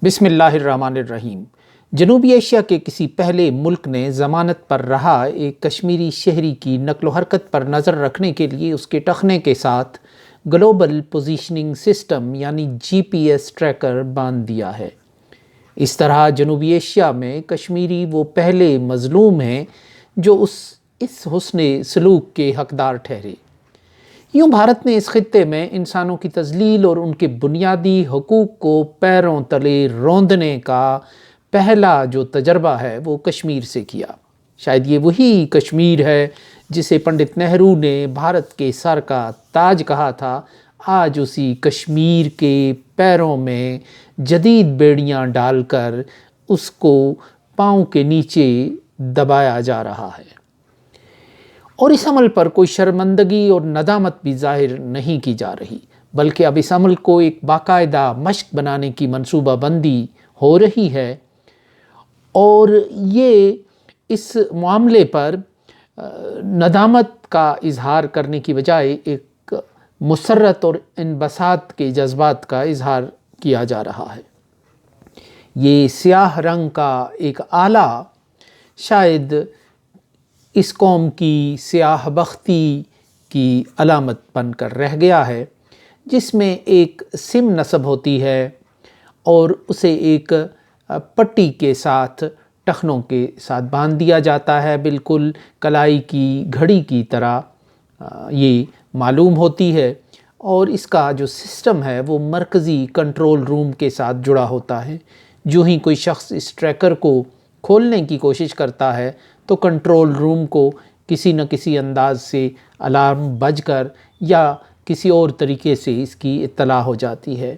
بسم اللہ الرحمن الرحیم۔ جنوبی ایشیا کے کسی پہلے ملک نے ضمانت پر رہا ایک کشمیری شہری کی نقل و حرکت پر نظر رکھنے کے لیے اس کے ٹخنے کے ساتھ گلوبل پوزیشننگ سسٹم یعنی GPS ٹریکر باندھ دیا ہے۔ اس طرح جنوبی ایشیا میں کشمیری وہ پہلے مظلوم ہیں جو اس حسن سلوک کے حقدار ٹھہرے۔ یوں بھارت نے اس خطے میں انسانوں کی تذلیل اور ان کے بنیادی حقوق کو پیروں تلے روندنے کا پہلا جو تجربہ ہے وہ کشمیر سے کیا۔ شاید یہ وہی کشمیر ہے جسے پنڈت نہرو نے بھارت کے سر کا تاج کہا تھا۔ آج اسی کشمیر کے پیروں میں جدید بیڑیاں ڈال کر اس کو پاؤں کے نیچے دبایا جا رہا ہے، اور اس عمل پر کوئی شرمندگی اور ندامت بھی ظاہر نہیں کی جا رہی، بلکہ اب اس عمل کو ایک باقاعدہ مشق بنانے کی منصوبہ بندی ہو رہی ہے، اور یہ اس معاملے پر ندامت کا اظہار کرنے کی بجائے ایک مسرت اور انبساط کے جذبات کا اظہار کیا جا رہا ہے۔ یہ سیاہ رنگ کا ایک آلہ شاید اس قوم کی سیاہ بختی کی علامت بن کر رہ گیا ہے، جس میں ایک سم نصب ہوتی ہے اور اسے ایک پٹی کے ساتھ ٹخنوں کے ساتھ باندھ دیا جاتا ہے، بالکل کلائی کی گھڑی کی طرح یہ معلوم ہوتی ہے، اور اس کا جو سسٹم ہے وہ مرکزی کنٹرول روم کے ساتھ جڑا ہوتا ہے۔ جو ہی کوئی شخص اس ٹریکر کو کھولنے کی کوشش کرتا ہے تو کنٹرول روم کو کسی نہ کسی انداز سے الارم بج کر یا کسی اور طریقے سے اس کی اطلاع ہو جاتی ہے،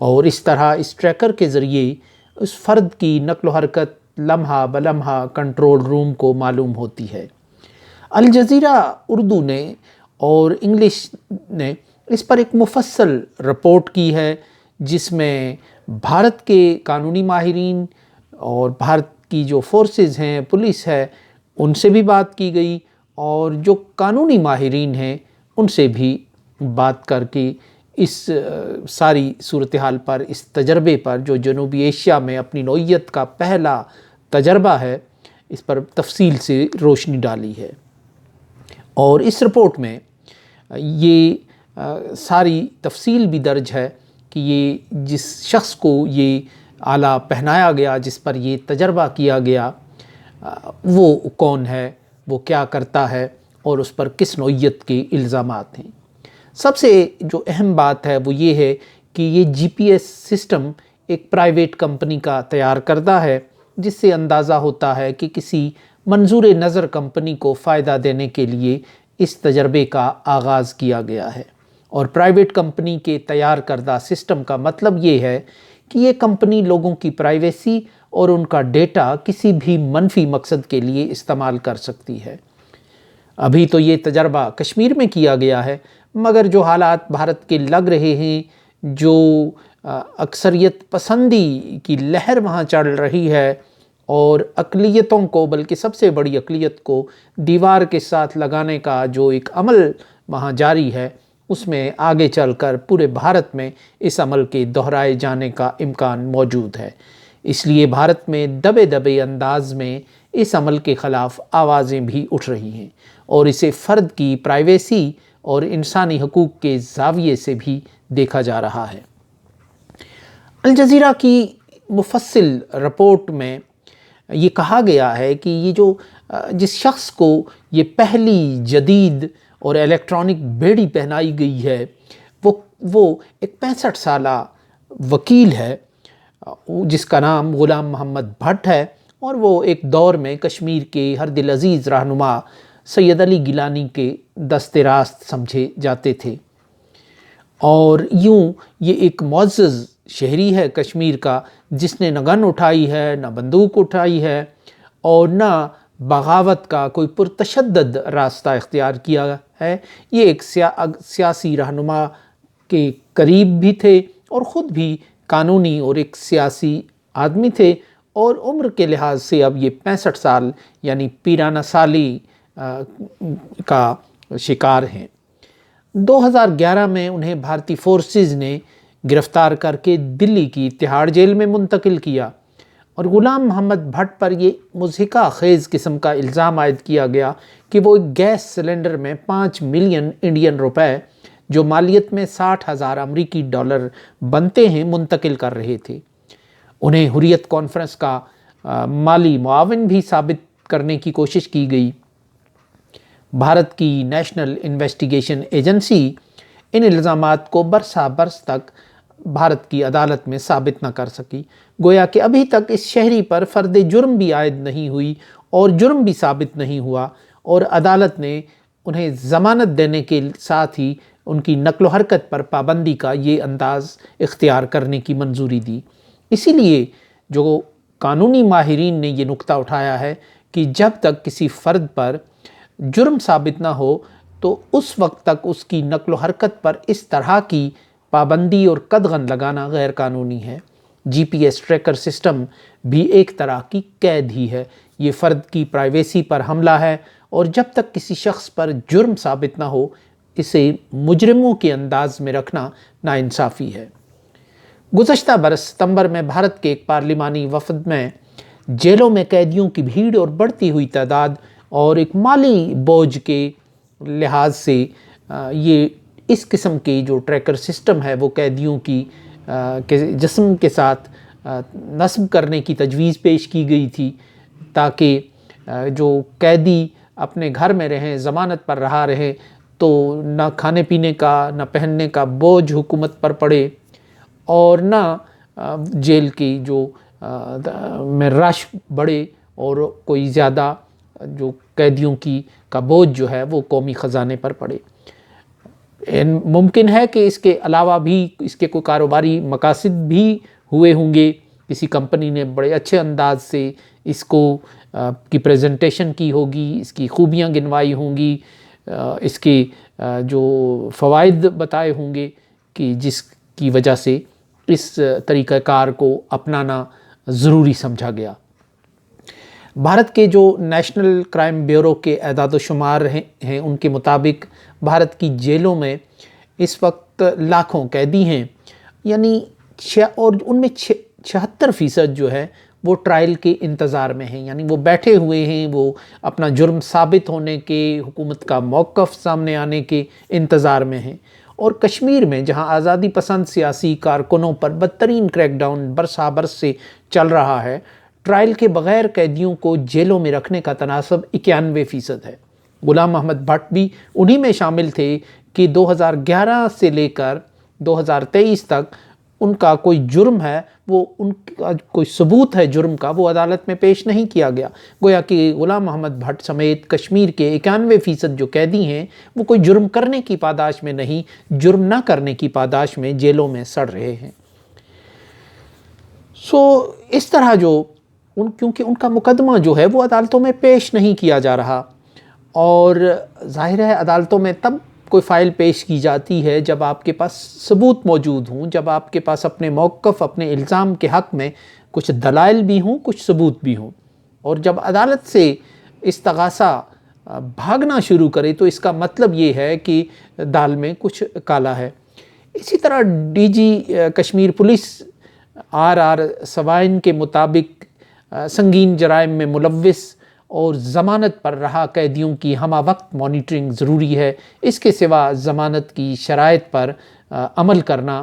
اور اس طرح اس ٹریکر کے ذریعے اس فرد کی نقل و حرکت لمحہ بلمحہ کنٹرول روم کو معلوم ہوتی ہے۔ الجزیرہ اردو نے اور انگلش نے اس پر ایک مفصل رپورٹ کی ہے، جس میں بھارت کے قانونی ماہرین اور بھارت کی جو فورسز ہیں، پولیس ہے، ان سے بھی بات کی گئی، اور جو قانونی ماہرین ہیں ان سے بھی بات کر کے اس ساری صورتحال پر، اس تجربے پر جو جنوبی ایشیا میں اپنی نوعیت کا پہلا تجربہ ہے، اس پر تفصیل سے روشنی ڈالی ہے۔ اور اس رپورٹ میں یہ ساری تفصیل بھی درج ہے کہ یہ جس شخص کو یہ آلہ پہنایا گیا، جس پر یہ تجربہ کیا گیا، وہ کون ہے، وہ کیا کرتا ہے، اور اس پر کس نوعیت کے الزامات ہیں۔ سب سے جو اہم بات ہے وہ یہ ہے کہ یہ GPS سسٹم ایک پرائیویٹ کمپنی کا تیار کردہ ہے، جس سے اندازہ ہوتا ہے کہ کسی منظور نظر کمپنی کو فائدہ دینے کے لیے اس تجربے کا آغاز کیا گیا ہے، اور پرائیویٹ کمپنی کے تیار کردہ سسٹم کا مطلب یہ ہے کہ یہ کمپنی لوگوں کی پرائیویسی اور ان کا ڈیٹا کسی بھی منفی مقصد کے لیے استعمال کر سکتی ہے۔ ابھی تو یہ تجربہ کشمیر میں کیا گیا ہے، مگر جو حالات بھارت کے لگ رہے ہیں، جو اکثریت پسندی کی لہر وہاں چڑھ رہی ہے، اور اقلیتوں کو، بلکہ سب سے بڑی اقلیت کو دیوار کے ساتھ لگانے کا جو ایک عمل وہاں جاری ہے، اس میں آگے چل کر پورے بھارت میں اس عمل کے دہرائے جانے کا امکان موجود ہے۔ اس لیے بھارت میں دبے دبے انداز میں اس عمل کے خلاف آوازیں بھی اٹھ رہی ہیں، اور اسے فرد کی پرائیویسی اور انسانی حقوق کے زاویے سے بھی دیکھا جا رہا ہے۔ الجزیرہ کی مفصل رپورٹ میں یہ کہا گیا ہے کہ یہ جس شخص کو یہ پہلی جدید اور الیکٹرانک بیڑی پہنائی گئی ہے، وہ ایک 65 سالہ وکیل ہے، جس کا نام غلام محمد بھٹ ہے، اور وہ ایک دور میں کشمیر کے ہر دل عزیز رہنما سید علی گیلانی کے دست راست سمجھے جاتے تھے، اور یوں یہ ایک معزز شہری ہے کشمیر کا، جس نے نہ گن اٹھائی ہے، نہ بندوق اٹھائی ہے، اور نہ بغاوت کا کوئی پرتشدد راستہ اختیار کیا ہے۔ یہ ایک سیاسی رہنما کے قریب بھی تھے، اور خود بھی قانونی اور ایک سیاسی آدمی تھے، اور عمر کے لحاظ سے اب یہ 65 سال یعنی پیرانہ سالی کا شکار ہیں۔ 2011 میں انہیں بھارتی فورسز نے گرفتار کر کے دلی کی تہاڑ جیل میں منتقل کیا، اور غلام محمد بھٹ پر یہ مضحکہ خیز قسم کا الزام عائد کیا گیا کہ وہ ایک گیس سلنڈر میں 5 ملین انڈین روپے جو مالیت میں 60,000 امریکی ڈالر بنتے ہیں منتقل کر رہے تھے۔ انہیں حریت کانفرنس کا مالی معاون بھی ثابت کرنے کی کوشش کی گئی۔ بھارت کی نیشنل انویسٹیگیشن ایجنسی ان الزامات کو برسا برس تک بھارت کی عدالت میں ثابت نہ کر سکی، گویا کہ ابھی تک اس شہری پر فرد جرم بھی عائد نہیں ہوئی اور جرم بھی ثابت نہیں ہوا، اور عدالت نے انہیں ضمانت دینے کے ساتھ ہی ان کی نقل و حرکت پر پابندی کا یہ انداز اختیار کرنے کی منظوری دی۔ اسی لیے جو قانونی ماہرین نے یہ نکتہ اٹھایا ہے کہ جب تک کسی فرد پر جرم ثابت نہ ہو تو اس وقت تک اس کی نقل و حرکت پر اس طرح کی پابندی اور قدغن لگانا غیر قانونی ہے۔ جی پی ایس ٹریکر سسٹم بھی ایک طرح کی قید ہی ہے، یہ فرد کی پرائیویسی پر حملہ ہے، اور جب تک کسی شخص پر جرم ثابت نہ ہو اسے مجرموں کے انداز میں رکھنا ناانصافی ہے۔ گزشتہ برس ستمبر میں بھارت کے ایک پارلیمانی وفد میں جیلوں میں قیدیوں کی بھیڑ اور بڑھتی ہوئی تعداد اور ایک مالی بوجھ کے لحاظ سے یہ اس قسم کے جو ٹریکر سسٹم ہے وہ قیدیوں کی جسم کے ساتھ نصب کرنے کی تجویز پیش کی گئی تھی، تاکہ جو قیدی اپنے گھر میں رہیں، ضمانت پر رہا رہے، تو نہ کھانے پینے کا نہ پہننے کا بوجھ حکومت پر پڑے، اور نہ جیل کی جو میں رش بڑھے اور کوئی زیادہ جو قیدیوں کا بوجھ جو ہے وہ قومی خزانے پر پڑے۔ ممکن ہے کہ اس کے علاوہ بھی اس کے کوئی کاروباری مقاصد بھی ہوئے ہوں گے، کسی کمپنی نے بڑے اچھے انداز سے اس کو کی پریزنٹیشن کی ہوگی، اس کی خوبیاں گنوائی ہوں گی، اس کے جو فوائد بتائے ہوں گے، کہ جس کی وجہ سے اس طریقہ کار کو اپنانا ضروری سمجھا گیا۔ بھارت کے جو نیشنل کرائم بیورو کے اعداد و شمار ہیں ان کے مطابق بھارت کی جیلوں میں اس وقت لاکھوں قیدی ہیں، یعنی اور ان میں 76% جو ہے وہ ٹرائل کے انتظار میں ہیں، یعنی وہ بیٹھے ہوئے ہیں، وہ اپنا جرم ثابت ہونے کے، حکومت کا موقف سامنے آنے کے انتظار میں ہیں۔ اور کشمیر میں جہاں آزادی پسند سیاسی کارکنوں پر بدترین کریک ڈاؤن برسا برس سے چل رہا ہے، ٹرائل کے بغیر قیدیوں کو جیلوں میں رکھنے کا تناسب 91% ہے۔ غلام محمد بھٹ بھی انہی میں شامل تھے کہ 2011 سے لے کر 2023 تک ان کا کوئی جرم ہے، وہ ان کا کوئی ثبوت ہے جرم کا، وہ عدالت میں پیش نہیں کیا گیا، گویا کہ غلام محمد بھٹ سمیت کشمیر کے 91% جو قیدی ہیں وہ کوئی جرم کرنے کی پاداش میں نہیں، جرم نہ کرنے کی پاداش میں جیلوں میں سڑ رہے ہیں۔ اس طرح جو کیونکہ ان کا مقدمہ جو ہے وہ عدالتوں میں پیش نہیں کیا جا رہا، اور ظاہر ہے عدالتوں میں تب کوئی فائل پیش کی جاتی ہے جب آپ کے پاس ثبوت موجود ہوں، جب آپ کے پاس اپنے موقف، اپنے الزام کے حق میں کچھ دلائل بھی ہوں، کچھ ثبوت بھی ہوں، اور جب عدالت سے استغاثہ بھاگنا شروع کرے تو اس کا مطلب یہ ہے کہ دال میں کچھ کالا ہے۔ اسی طرح D G Kashmir police R Swain کے مطابق سنگین جرائم میں ملوث اور ضمانت پر رہا قیدیوں کی ہمہ وقت مانیٹرنگ ضروری ہے، اس کے سوا ضمانت کی شرائط پر عمل کرنا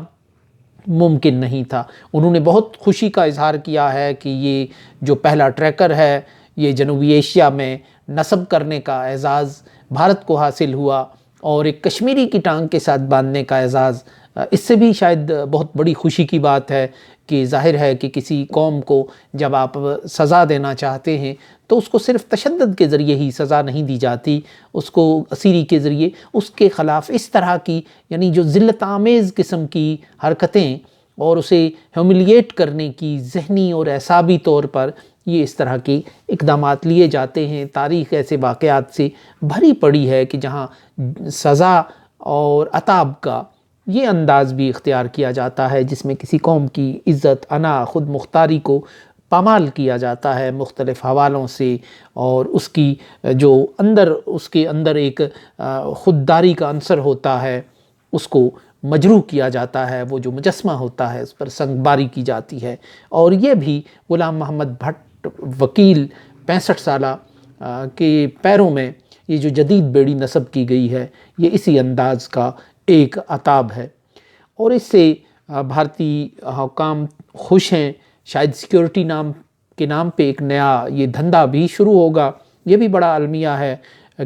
ممکن نہیں تھا۔ انہوں نے بہت خوشی کا اظہار کیا ہے کہ یہ جو پہلا ٹریکر ہے یہ جنوبی ایشیا میں نصب کرنے کا اعزاز بھارت کو حاصل ہوا، اور ایک کشمیری کی ٹانگ کے ساتھ باندھنے کا اعزاز، اس سے بھی شاید بہت بڑی خوشی کی بات ہے کہ ظاہر ہے کہ کسی قوم کو جب آپ سزا دینا چاہتے ہیں تو اس کو صرف تشدد کے ذریعے ہی سزا نہیں دی جاتی، اس کو اسیری کے ذریعے اس کے خلاف اس طرح کی یعنی جو ذلت آمیز قسم کی حرکتیں اور اسے ہیوملیٹ کرنے کی ذہنی اور اعصابی طور پر یہ اس طرح کے اقدامات لیے جاتے ہیں۔ تاریخ ایسے واقعات سے بھری پڑی ہے کہ جہاں سزا اور عتاب کا یہ انداز بھی اختیار کیا جاتا ہے جس میں کسی قوم کی عزت، انا، خود مختاری کو پامال کیا جاتا ہے مختلف حوالوں سے، اور اس کی جو اس کے اندر ایک خودداری کا عنصر ہوتا ہے اس کو مجروح کیا جاتا ہے، وہ جو مجسمہ ہوتا ہے اس پر سنگ باری کی جاتی ہے، اور یہ بھی غلام محمد بھٹ وکیل 65 سالہ کے پیروں میں یہ جو جدید بیڑی نصب کی گئی ہے، یہ اسی انداز کا ایک عتاب ہے، اور اس سے بھارتی حکام خوش ہیں۔ شاید سیکیورٹی کے نام پہ ایک نیا یہ دھندا بھی شروع ہوگا۔ یہ بھی بڑا المیہ ہے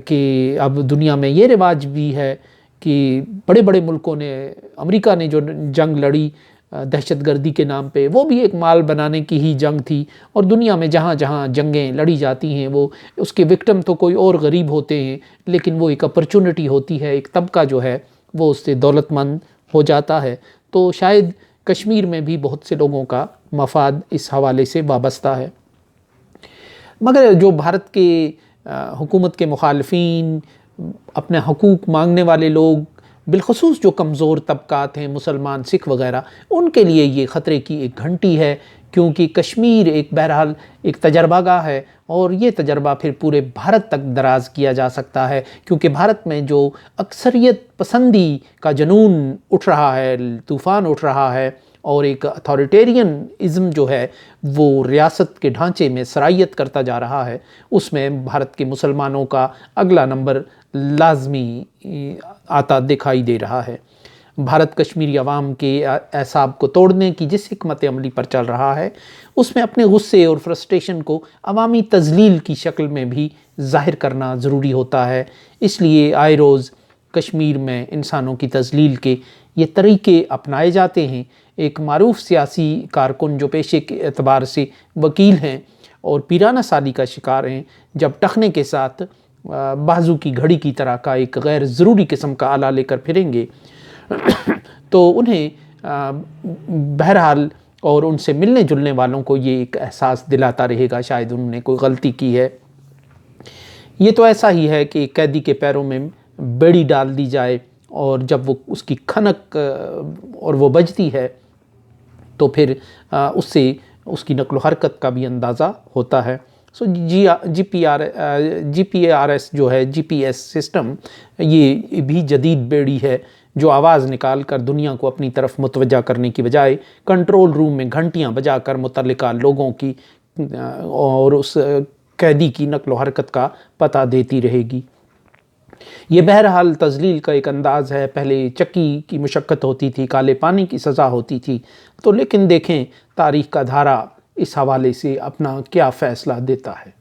کہ اب دنیا میں یہ رواج بھی ہے کہ بڑے بڑے ملکوں نے، امریکہ نے جو جنگ لڑی دہشت گردی کے نام پہ، وہ بھی ایک مال بنانے کی ہی جنگ تھی، اور دنیا میں جہاں جہاں جنگیں لڑی جاتی ہیں وہ اس کے وکٹم تو کوئی اور غریب ہوتے ہیں، لیکن وہ ایک اپرچونٹی ہوتی ہے، ایک طبقہ جو ہے وہ اس سے دولت مند ہو جاتا ہے۔ تو شاید کشمیر میں بھی بہت سے لوگوں کا مفاد اس حوالے سے وابستہ ہے، مگر جو بھارت کے حکومت کے مخالفین، اپنے حقوق مانگنے والے لوگ، بالخصوص جو کمزور طبقات ہیں، مسلمان، سکھ وغیرہ، ان کے لیے یہ خطرے کی ایک گھنٹی ہے، کیونکہ کشمیر ایک بہرحال ایک تجربہ گاہ ہے، اور یہ تجربہ پھر پورے بھارت تک دراز کیا جا سکتا ہے، کیونکہ بھارت میں جو اکثریت پسندی کا جنون اٹھ رہا ہے، طوفان اٹھ رہا ہے، اور ایک اتھارٹیرین ازم جو ہے وہ ریاست کے ڈھانچے میں سرایت کرتا جا رہا ہے، اس میں بھارت کے مسلمانوں کا اگلا نمبر لازمی آتا دکھائی دے رہا ہے۔ بھارت کشمیری عوام کے اعصاب کو توڑنے کی جس حکمت عملی پر چل رہا ہے، اس میں اپنے غصے اور فرسٹریشن کو عوامی تذلیل کی شکل میں بھی ظاہر کرنا ضروری ہوتا ہے۔ اس لیے آئے روز کشمیر میں انسانوں کی تذلیل کے یہ طریقے اپنائے جاتے ہیں۔ ایک معروف سیاسی کارکن جو پیشے کے اعتبار سے وکیل ہیں اور پیرانہ سالی کا شکار ہیں، جب ٹخنے کے ساتھ بازو کی گھڑی کی طرح کا ایک غیر ضروری قسم کا آلہ لے کر پھریں گے تو انہیں بہرحال اور ان سے ملنے جلنے والوں کو یہ ایک احساس دلاتا رہے گا شاید انہوں نے کوئی غلطی کی ہے۔ یہ تو ایسا ہی ہے کہ قیدی کے پیروں میں بیڑی ڈال دی جائے، اور جب وہ اس کی کھنک اور وہ بجتی ہے تو پھر اس سے اس کی نقل و حرکت کا بھی اندازہ ہوتا ہے۔ جی پی آر ایس جو ہے، جی پی ایس سسٹم، یہ بھی جدید بیڑی ہے جو آواز نکال کر دنیا کو اپنی طرف متوجہ کرنے کی بجائے کنٹرول روم میں گھنٹیاں بجا کر متعلقہ لوگوں کی اور اس قیدی کی نقل و حرکت کا پتہ دیتی رہے گی۔ یہ بہرحال تذلیل کا ایک انداز ہے۔ پہلے چکی کی مشقت ہوتی تھی، کالے پانی کی سزا ہوتی تھی، تو لیکن دیکھیں تاریخ کا دھارا اس حوالے سے اپنا کیا فیصلہ دیتا ہے۔